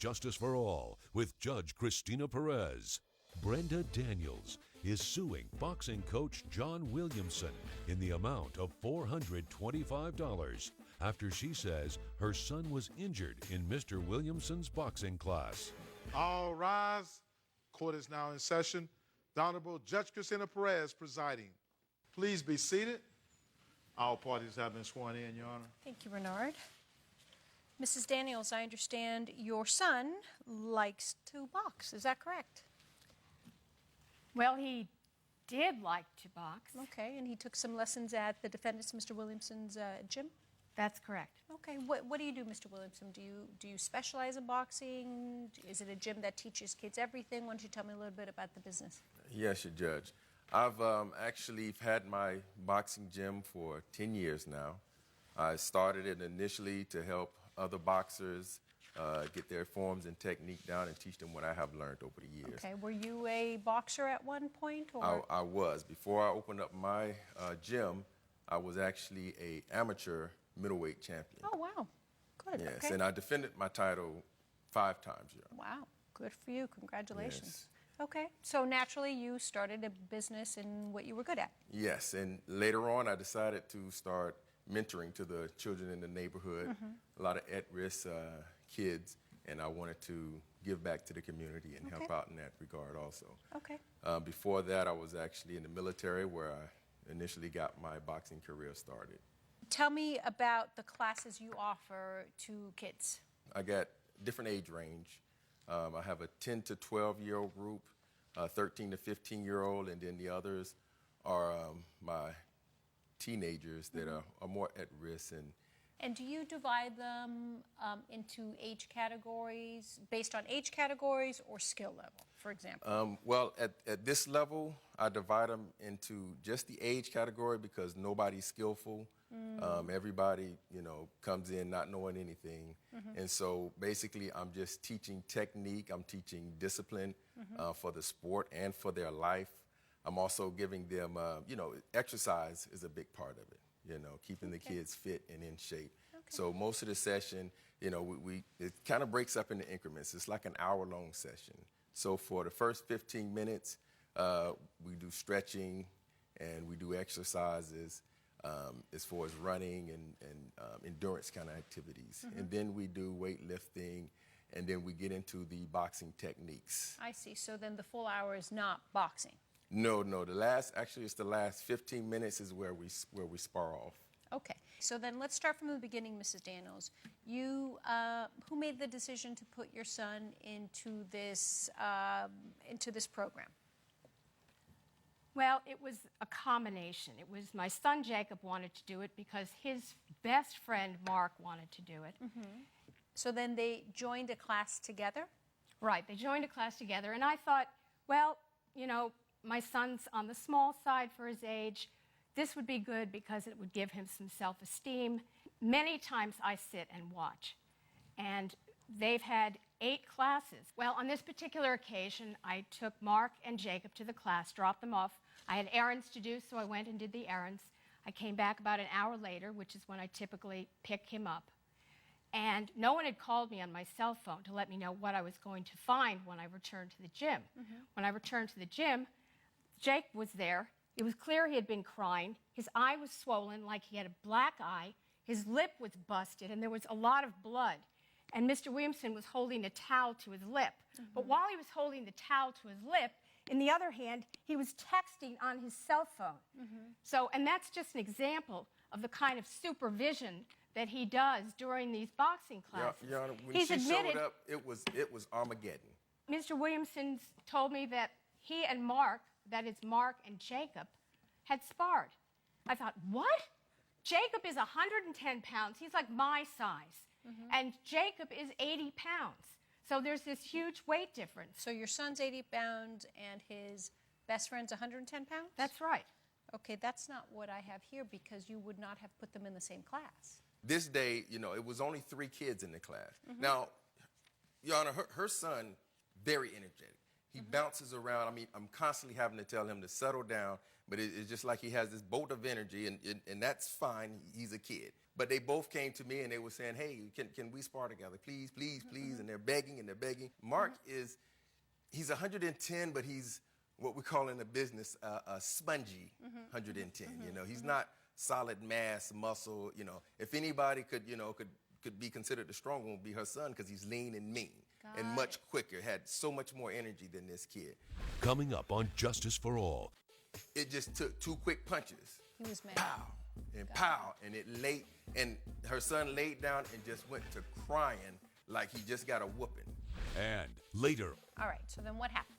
Justice for All with Judge Christina Perez. Brenda Daniels is suing boxing coach John Williamson in the amount of $425 after she says her son was injured in Mr. Williamson's boxing class. All rise. Court is now in session. The Honorable Judge Christina Perez presiding. Please be seated. All parties have been sworn in, Your Honor. Thank you, Bernard. Mrs. Daniels, I understand your son likes to box. Is that correct? Well, he did like to box. Okay, and he took some lessons at the defendant's, Mr. Williamson's gym? That's correct. Okay, what do you do, Mr. Williamson? Do you specialize in boxing? Is it a gym that teaches kids everything? Why don't you tell me a little bit about the business? Yes, Your Judge. I've actually had my boxing gym for 10 years now. I started it initially to help other boxers get their forms and technique down and teach them what I have learned over the years. Okay, were you a boxer at one point? Or? I was. Before I opened up my gym, I was actually an amateur middleweight champion. Oh, wow. Good. Yes, okay. and I defended my title 5 times, Your Honor. Wow, good for you. Congratulations. Yes. Okay, so naturally you started a business in what you were good at. Yes, and later on I decided to start mentoring to the children in the neighborhood, a lot of at-risk kids, and I wanted to give back to the community and help out in that regard also. Okay. Before that, I was actually in the military where I initially got my boxing career started. Tell me about the classes you offer to kids. I got different age range. I have a 10 to 12-year-old group, 13 to 15-year-old, and then the others are my teenagers that are more at risk. And do you divide them into age categories, based on age categories or skill level, for example? Well, at this level, I divide them into just the age category because nobody's skillful. Everybody, comes in not knowing anything. And so basically, I'm just teaching technique. I'm teaching discipline for the sport and for their life. I'm also giving them, exercise is a big part of it, keeping the kids fit and in shape. Okay. So most of the session, it kind of breaks up into increments. It's like an hour-long session. So for the first 15 minutes, we do stretching and we do exercises as far as running and endurance kind of activities. And then we do weightlifting, and then we get into the boxing techniques. I see. So then the full hour is not boxing. No. It's the last 15 minutes is where we spar off. Okay. So then let's start from the beginning, Mrs. Daniels. You, who made the decision to put your son into this program? Well, it was a combination. It was my son Jacob wanted to do it because his best friend Mark wanted to do it. So then they joined a class together? Right. They joined a class together, and I thought, well, my son's on the small side for his age. This would be good because it would give him some self-esteem. Many times I sit and watch, and they've had 8 classes. Well, on this particular occasion, I took Mark and Jacob to the class, dropped them off. I had errands to do, so I went and did the errands. I came back about an hour later, which is when I typically pick him up. And no one had called me on my cell phone to let me know what I was going to find when I returned to the gym. When I returned to the gym, Jake was there. It was clear he had been crying. His eye was swollen like he had a black eye. His lip was busted, and there was a lot of blood. And Mr. Williamson was holding a towel to his lip. But while he was holding the towel to his lip, in the other hand, he was texting on his cell phone. And that's just an example of the kind of supervision that he does during these boxing classes. Your Honor, when she showed up, it was Armageddon. Mr. Williamson told me that he and Mark, that is Mark and Jacob, had sparred. I thought, what? Jacob is 110 pounds. He's like my size. And Jacob is 80 pounds. So there's this huge weight difference. So your son's 80 pounds and his best friend's 110 pounds? That's right. Okay, that's not what I have here because you would not have put them in the same class. This day, it was only 3 kids in the class. Now, Your Honor, her son, very energetic. He bounces around. I mean, I'm constantly having to tell him to settle down, But it's just like he has this bolt of energy, and that's fine. He's a kid. But they both came to me and they were saying, hey, can we spar together? Please, please, please. And they're begging and they're begging. Mark he's 110, but he's what we call in the business a spongy 110. You know, he's not solid mass muscle. You know, if anybody could be considered the strong one, would be her son, because he's lean and mean and much quicker, had so much more energy than this kid. Coming up on Justice for All. It just took 2 quick punches. He was mad. Pow and pow, and her son laid down and just went to crying like he just got a whooping. And later. All right, so then what happened?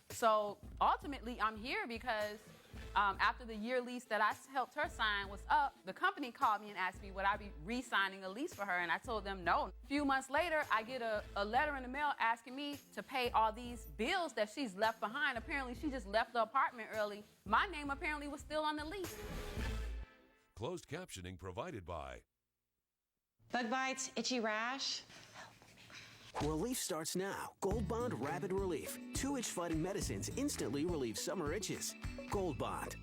So ultimately, I'm here because after the year lease that I helped her sign was up, the company called me and asked me would I be re-signing a lease for her, and I told them no. A few months later, I get a letter in the mail asking me to pay all these bills that she's left behind. Apparently, she just left the apartment early. My name apparently was still on the lease. Closed captioning provided by Bug bites, itchy rash. Relief starts now. Gold Bond Rapid Relief. 2 itch-fighting medicines instantly relieve summer itches. Gold Bond.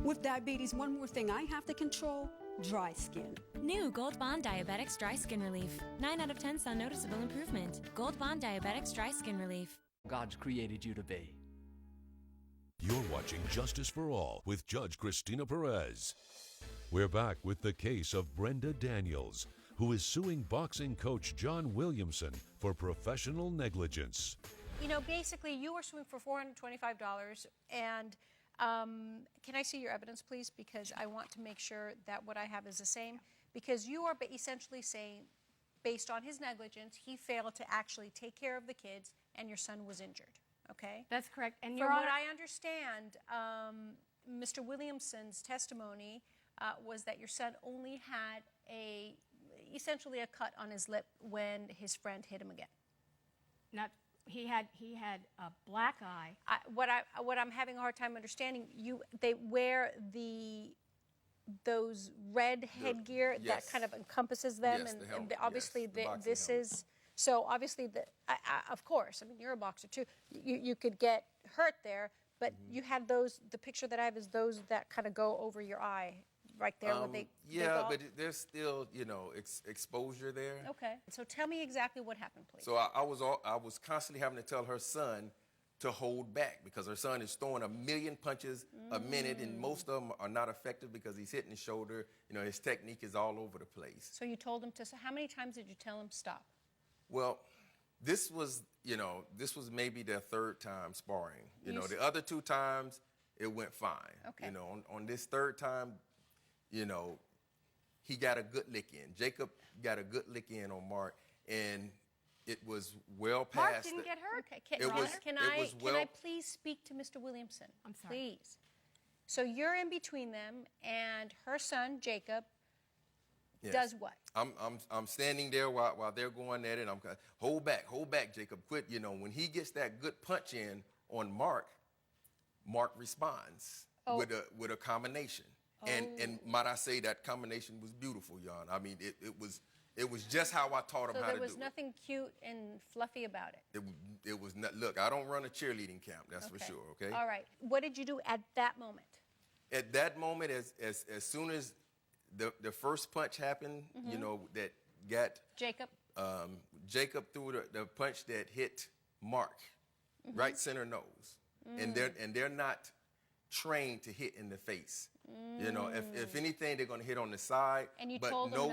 With diabetes, one more thing I have to control: dry skin. New Gold Bond Diabetics Dry Skin Relief. 9 out of 10 saw noticeable improvement. Gold Bond Diabetics Dry Skin Relief. God's created you to be. You're watching Justice for All with Judge Christina Perez. We're back with the case of Brenda Daniels, who is suing boxing coach John Williamson for professional negligence. You know, basically, you were suing for $425, and can I see your evidence, please? Because I want to make sure that what I have is the same. Because you are essentially saying, based on his negligence, he failed to actually take care of the kids, and your son was injured, okay? That's correct. And From what I understand, Mr. Williamson's testimony was that your son only had essentially a cut on his lip when his friend hit him again. He had a black eye. What I'm having a hard time understanding, they wear those red headgear that kind of encompasses them, Yes, and obviously the boxing this helmet. is so obviously of course. I mean, you're a boxer too. You could get hurt there, but you had those. The picture that I have is those that kind of go over your eye. Right there, where they but there's still, exposure there. Okay, so tell me exactly what happened, please. So I was constantly having to tell her son to hold back, because her son is throwing 1,000,000 punches a minute, and most of them are not effective because he's hitting the shoulder. You know, his technique is all over the place. So you told him to. So how many times did you tell him stop? Well, this was maybe their 3rd time sparring. The other 2 times it went fine. Okay. On this 3rd time, he got a good lick in. Jacob got a good lick in on Mark, and it was well past. Mark didn't get hurt. Okay, can I please speak to Mr. Williamson? I'm sorry. Please. So you're in between them, and her son Jacob does what? I'm standing there while they're going at it. I'm hold back, Jacob, quit. When he gets that good punch in on Mark responds with a combination. And might I say that combination was beautiful, Jan. I mean, it was just how I taught him how to do it. So there was nothing cute and fluffy about it. It was not. Look, I don't run a cheerleading camp. That's for sure. Okay. All right. What did you do at that moment? At that moment, as soon as the first punch happened, that got Jacob. Jacob threw the punch that hit Mark, right center nose, and they're not trained to hit in the face. If anything, they're going to hit on the side, and you but told them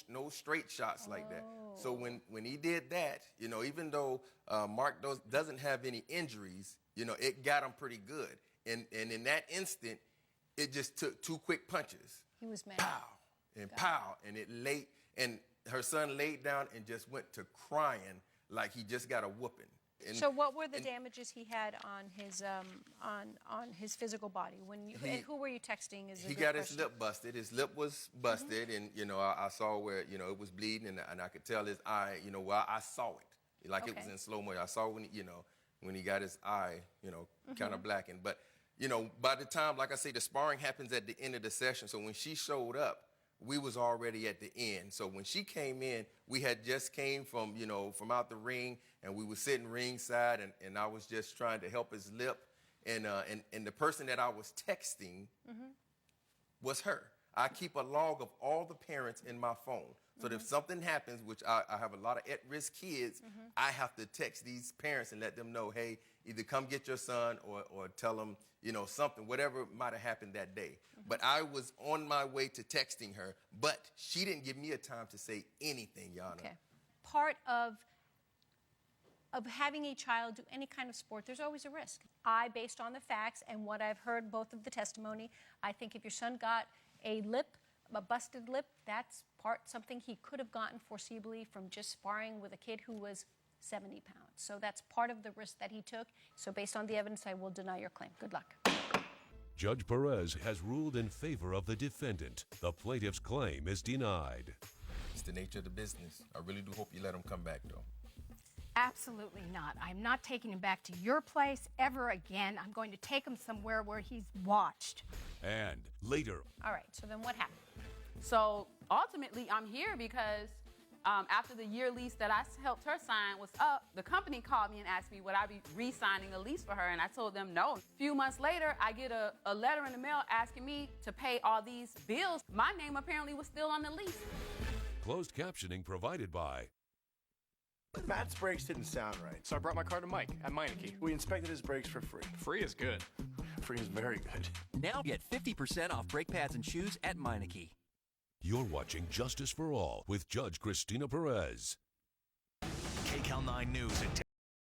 no straight shots like that. So when he did that, even though Mark doesn't have any injuries, it got him pretty good. And in that instant, it just took 2 quick punches. He was mad. Pow and pow, and her son laid down and just went to crying like he just got a whooping. And, so what were the damages he had on his physical body? And who were you texting? He got his lip busted. His lip was busted, and I saw where it was bleeding, and I could tell his eye. I saw it like it was in slow motion. I saw when he got his eye, kind of blackened. But by the time, like I say, the sparring happens at the end of the session. So when she showed up, we was already at the end. So when she came in, we had just came from out the ring, and we were sitting ringside, and I was just trying to help his lip. And the person that I was texting was her. I keep a log of all the parents in my phone. So that if something happens, which I have a lot of at-risk kids, I have to text these parents and let them know, hey, either come get your son or tell them, you know, something, whatever might have happened that day. But I was on my way to texting her, but she didn't give me a time to say anything, Yana. Okay. Part of having a child do any kind of sport, there's always a risk. Based on the facts and what I've heard, both of the testimony, I think if your son got a busted lip, that's something he could have gotten foreseeably from just sparring with a kid who was 70 pounds. So that's part of the risk that he took. So based on the evidence, I will deny your claim. Good luck. Judge Perez has ruled in favor of the defendant. The plaintiff's claim is denied. It's the nature of the business. I really do hope you let him come back, though. Absolutely not. I'm not taking him back to your place ever again. I'm going to take him somewhere where he's watched. And later. All right, so then what happened? So ultimately, I'm here because after the year lease that I helped her sign was up, the company called me and asked me would I be re-signing a lease for her, and I told them no. A few months later, I get a letter in the mail asking me to pay all these bills. My name apparently was still on the lease. Closed captioning provided by. Matt's brakes didn't sound right, so I brought my car to Mike at Meineke. We inspected his brakes for free. Free is good. Free is very good. Now get 50% off brake pads and shoes at Meineke. You're watching Justice for All with Judge Christina Perez. KCAL 9 News at